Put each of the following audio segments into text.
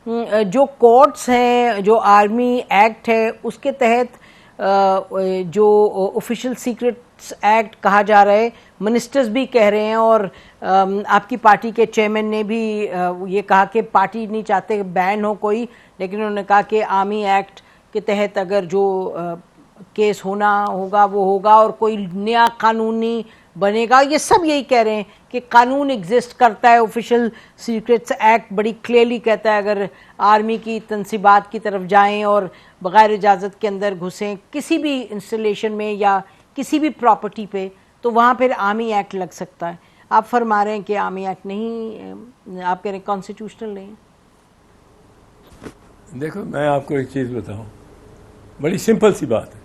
جو کورٹس ہیں, جو آرمی ایکٹ ہے اس کے تحت جو آفیشیل سیکرٹس ایکٹ کہا جا رہا ہے, منسٹرز بھی کہہ رہے ہیں, اور آپ کی پارٹی کے چیئرمین نے بھی یہ کہا کہ پارٹی نہیں چاہتے بین ہو کوئی, لیکن انہوں نے کہا کہ آرمی ایکٹ کے تحت اگر جو کیس ہونا ہوگا وہ ہوگا, اور کوئی نیا قانونی بنے گا. یہ سب یہی کہہ رہے ہیں کہ قانون ایگزسٹ کرتا ہے. آفیشیل سیکرٹس ایکٹ بڑی کلیئرلی کہتا ہے اگر آرمی کی تنصیبات کی طرف جائیں اور بغیر اجازت کے اندر گھسیں کسی بھی انسٹالیشن میں یا کسی بھی پراپرٹی پہ, تو وہاں پھر آرمی ایکٹ لگ سکتا ہے. آپ فرما رہے ہیں کہ آرمی ایکٹ نہیں, آپ کہہ رہے ہیں کانسٹیٹیوشنل نہیں. دیکھو میں آپ کو ایک چیز بتاؤں, بڑی سمپل سی بات ہے.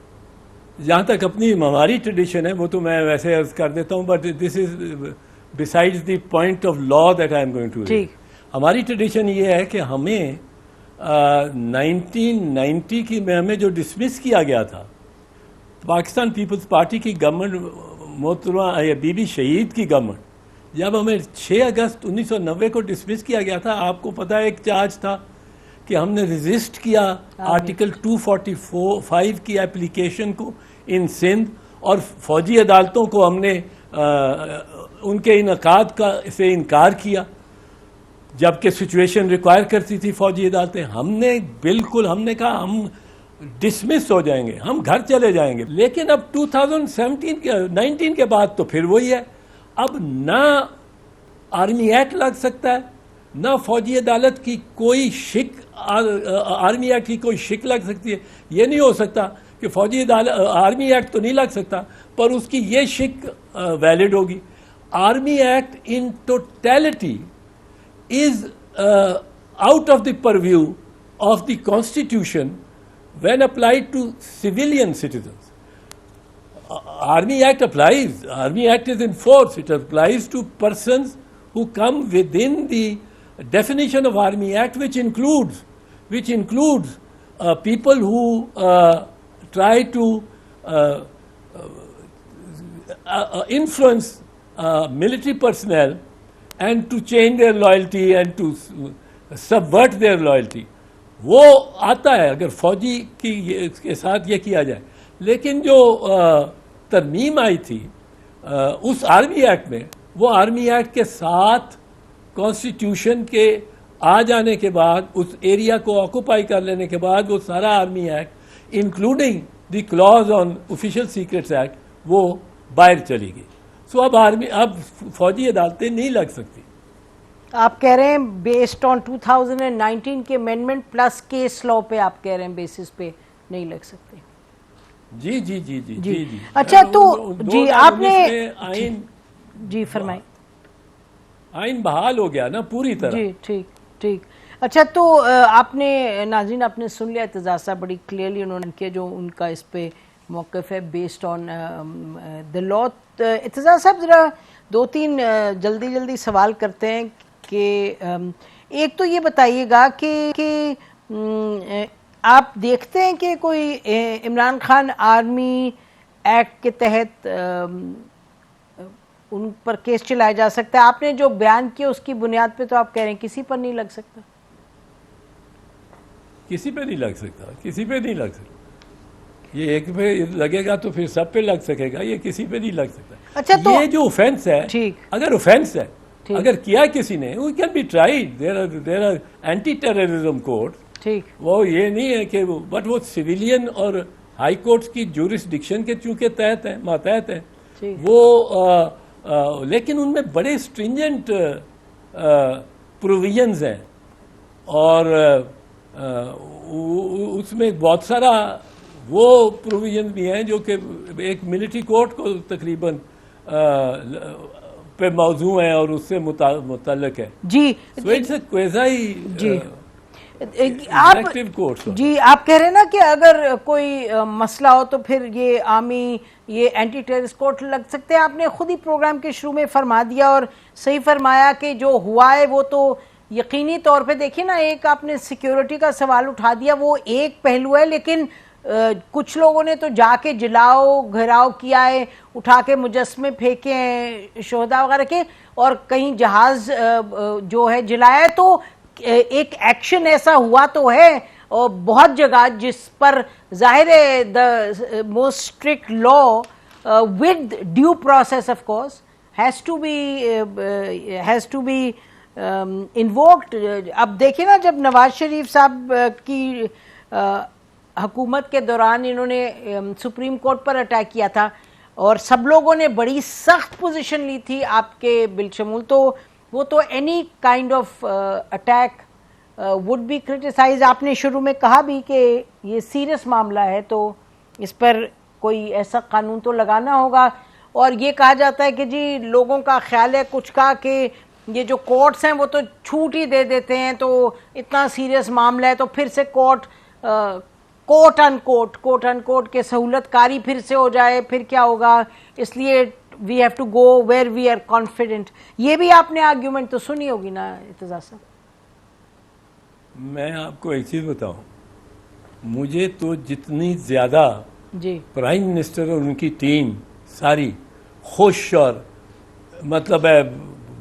جہاں تک اپنی ہماری ٹریڈیشن ہے وہ تو میں ویسے عرض کر دیتا ہوں, but this is besides the point of law that I am going to read. ہماری ٹریڈیشن یہ ہے کہ ہمیں 1990 کی میں ہمیں جو ڈسمس کیا گیا تھا, پاکستان پیپلز پارٹی کی گورنمنٹ, محترمہ بی بی شہید کی گورنمنٹ, جب ہمیں 6 اگست 1990 کو ڈسمس کیا گیا تھا, آپ کو پتہ ہے ایک چارج تھا کہ ہم نے ریزسٹ کیا آرٹیکل 245 کی اپلیکیشن کو ان سندھ, اور فوجی عدالتوں کو ہم نے ان کے انعقاد کا سے انکار کیا, جبکہ سچویشن ریکوائر کرتی تھی فوجی عدالتیں. ہم نے کہا ہم ڈسمس ہو جائیں گے, ہم گھر چلے جائیں گے. لیکن اب 2019 کے بعد تو پھر وہی ہے. اب نہ آرمی ایکٹ لگ سکتا ہے, نہ فوجی عدالت کی کوئی شک, آرمی ایکٹ کی کوئی شک لگ سکتی ہے. یہ نہیں ہو سکتا کہ فوجی عدالت, آرمی ایکٹ تو نہیں لگ سکتا پر اس کی یہ شک ویلڈ ہوگی. Army act in totality is out of the purview of the Constitution when applied to civilian citizens. Army Act applies. Army Act is in force. It applies to persons who come within the definition of Army Act, which includes people who try to influence military personnel and to change their loyalty and to subvert their loyalty. وہ آتا ہے اگر فوجی کے ساتھ یہ کیا جائے. لیکن جو ترمیم آئی تھی اس آرمی ایکٹ میں, وہ آرمی ایکٹ کے ساتھ کانسٹیٹیوشن کے آ جانے کے بعد, اس ایریا کو آکوپائی کر لینے کے بعد, وہ سارا army act including the clause on official secrets act وہ باہر چلی گئی. سو اب فوجی عدالتیں نہیں لگ سکتی. آپ کہہ رہے ہیں بیسڈ آن 2019 کے امینڈمنٹ پلس کیس لا پہ, آپ کہہ رہے ہیں بیسس پہ نہیں لگ سکتے. جی جی جی جی جی جی. اچھا تو جی آپ نے آئین, جی فرمائیں. آئین بحال ہو گیا نا پوری طرح. جی ٹھیک ٹھیک. اچھا تو آپ نے ناظرین آپ نے سن لیا, اعتزاز صاحب بڑی کلیئرلی انہوں نے کیا جو ان کا اس پہ موقف ہے بیسڈ آن دا لا. اعتزاز صاحب ذرا 2-3 جلدی سوال کرتے ہیں کہ ایک تو یہ بتائیے گا کہ آپ دیکھتے ہیں کہ کوئی عمران خان آرمی ایکٹ کے تحت ان پر کیس چلایا جا سکتا ہے؟ آپ نے جو بیان کیا اس کی بنیاد پہ تو آپ کہہ رہے ہیں کسی پر نہیں لگ سکتا. کسی پہ نہیں لگ سکتا, کسی پہ نہیں لگ سکتا. یہ ایک پہ لگے گا تو پھر سب پہ لگ سکے گا, یہ کسی پہ نہیں لگ سکتا. اچھا تو یہ جو اوفینس ہے, اگر اوفینس ہے, اگر کیا کسی نے, we can be tried. There are anti terrorism court. وہ یہ نہیں ہے کہ بٹ وہ سویلین اور ہائی کورٹس کی جورسڈکشن کے چونکہ تحت ہیں, ماتحت ہیں وہ, لیکن ان میں بڑے اسٹرینجنٹ پروویژنز ہیں, اور اس میں بہت سارا وہ پروویژن بھی ہیں جو کہ ایک ملٹری کورٹ کو تقریباً پہ موضوع ہیں اور اس سے متعلق ہے. جی آپ کہہ رہے ہیں نا کہ اگر کوئی مسئلہ ہو تو پھر یہ آرمی, یہ اینٹی ٹیررسٹ کورٹ لگ سکتے ہیں. آپ نے خود ہی پروگرام کے شروع میں فرما دیا اور صحیح فرمایا کہ جو ہوا ہے وہ تو یقینی طور پہ, دیکھیں نا, ایک آپ نے سیکیورٹی کا سوال اٹھا دیا, وہ ایک پہلو ہے, لیکن کچھ لوگوں نے تو جا کے جلاؤ گھراؤ کیا ہے, اٹھا کے مجسمے پھینکے ہیں شہداء وغیرہ کے, اور کہیں جہاز جو ہے جلایا ہے. تو ایک ایکشن ایسا ہوا تو ہے اور بہت جگہ جس پر ظاہر ہے the most strict law with due process of course has to be invoked. اب دیکھیں نا جب نواز شریف صاحب کی حکومت کے دوران انہوں نے سپریم کورٹ پر اٹیک کیا تھا اور سب لوگوں نے بڑی سخت پوزیشن لی تھی آپ کے بالشمول، تو وہ تو any kind of attack would be criticised. آپ نے شروع میں کہا بھی کہ یہ سیریس معاملہ ہے تو اس پر کوئی ایسا قانون تو لگانا ہوگا. اور یہ کہا جاتا ہے کہ جی لوگوں کا خیال ہے کچھ کا کہ یہ جو کورٹس ہیں وہ تو چھوٹ ہی دے دیتے ہیں، تو اتنا سیریس معاملہ ہے تو پھر سے کوٹ ان کوٹ کے سہولت کاری پھر سے ہو جائے، پھر کیا ہوگا، اس لیے we have to go where we are confident. یہ بھی آپ نے آرگیومنٹ تو سنی ہوگی نا ارتضیٰ صاحب؟ میں آپ کو ایک چیز بتاؤں، مجھے تو جتنی زیادہ جی پرائم منسٹر اور ان کی ٹیم ساری خوش اور مطلب ہے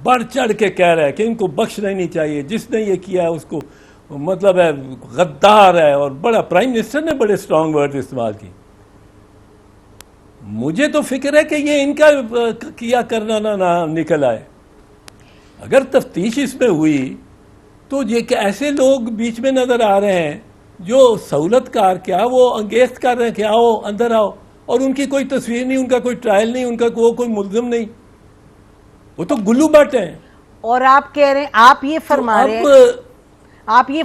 بڑھ چڑھ کے کہہ رہا ہے کہ ان کو بخشنا ہی نہیں چاہیے، جس نے یہ کیا ہے اس کو مطلب ہے غدار ہے، اور بڑا پرائم منسٹر نے بڑے اسٹرانگ ورڈ استعمال کی. مجھے تو فکر ہے کہ یہ ان کا کیا کرنا نہ نکل آئے. اگر تفتیش اس میں ہوئی تو یہ کہ ایسے لوگ بیچ میں نظر آ رہے ہیں جو سہولت کار کیا وہ انگیخت کر رہے ہیں کہ آؤ اندر آؤ، اور ان کی کوئی تصویر نہیں، ان کا کوئی ٹرائل نہیں، ان کا کوئی ملزم نہیں، وہ تو گلو بٹ ہیں. اور آپ کہہ رہے ہیں، آپ یہ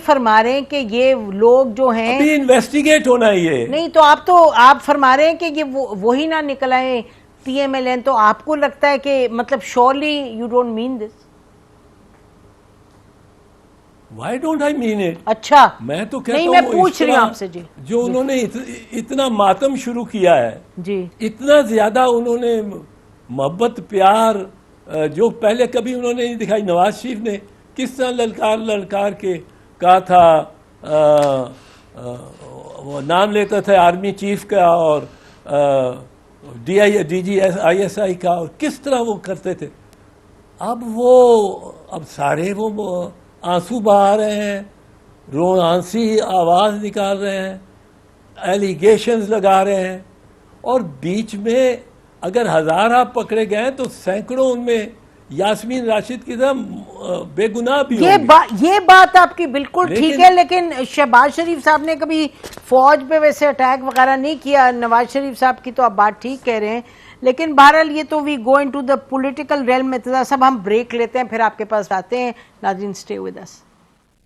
فرما رہے ہیں کہ یہ لوگ جو ہیں ابھی انویسٹیگیٹ ہونا ہے یہ نہیں، تو آپ فرما رہے ہیں کہ یہ وہی نہ نکل آئے پی ایم ایل این. تو آپ کو لگتا ہے کہ مطلب surely you don't mean this? Why don't I mean it? اچھا میں تو کہتا نہیں، ہوں میں پوچھ رہی ہوں آپ سے. جی جو انہوں نے اتنا ماتم شروع کیا ہے، جی اتنا زیادہ انہوں نے محبت پیار جو پہلے کبھی انہوں نے نہیں دکھائی. نواز شریف نے کس طرح للکار کے کہا تھا، وہ نام لیتا تھا آرمی چیف کا اور D G I S I کا، اور کس طرح وہ کرتے تھے. اب سارے وہ آنسو بہا رہے ہیں، روآنسی آواز نکال رہے ہیں، ایلیگیشنز لگا رہے ہیں، اور بیچ میں اگر 1000 آپ پکڑے گئے تو سینکڑوں ان میں یاسمین راشد کی طرح بے گناہ بھی ہوں گے. یہ بات آپ کی بالکل ٹھیک ہے، لیکن شہباز شریف صاحب نے کبھی فوج پہ ویسے اٹیک وغیرہ نہیں کیا. نواز شریف صاحب کی تو آپ بات ٹھیک کہہ رہے ہیں، لیکن بہرحال یہ تو we go into the political realm. Irtaza صاحب ہم بریک لیتے ہیں، پھر آپ کے پاس آتے ہیں. ناظرین اسٹے ود اس.